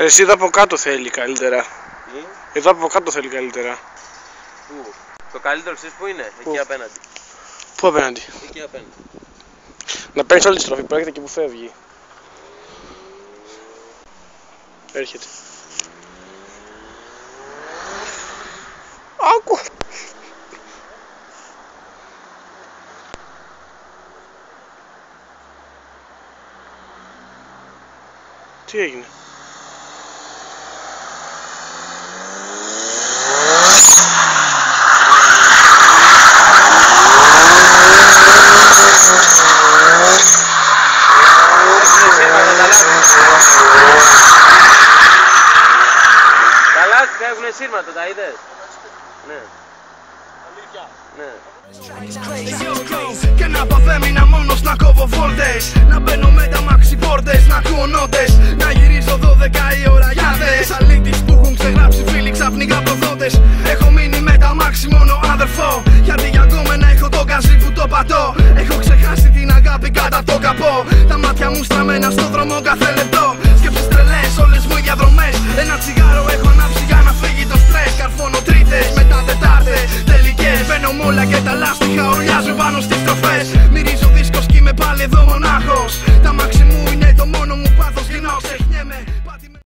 Εσύ εδώ από κάτω θέλει καλύτερα. Εδώ από κάτω θέλει καλύτερα. Πού? Το καλύτερο ξέρεις που είναι? Πού? Εκεί απέναντι. Πού απέναντι? Εκεί απέναντι. Να παίρνεις όλη τη στροφή που έρχεται και που φεύγει. Έρχεται. Άκου! Τι έγινε? Καλάστηκα, έχουνε σύρματα, τα είδες? Ναι. Αλήθεια. Ναι. Και να παθέμεινα μόνος να κόβω βόλτες. Να μπαίνω με τα μάξι πόρτες, να ακούω νότες. Να γυρίζω 12 η ώρα γιάδες. Αλήτης που έχουν ξεγράψει φίλοι ξαφνικά προδότες. Έχω μείνει με τα μάξιμο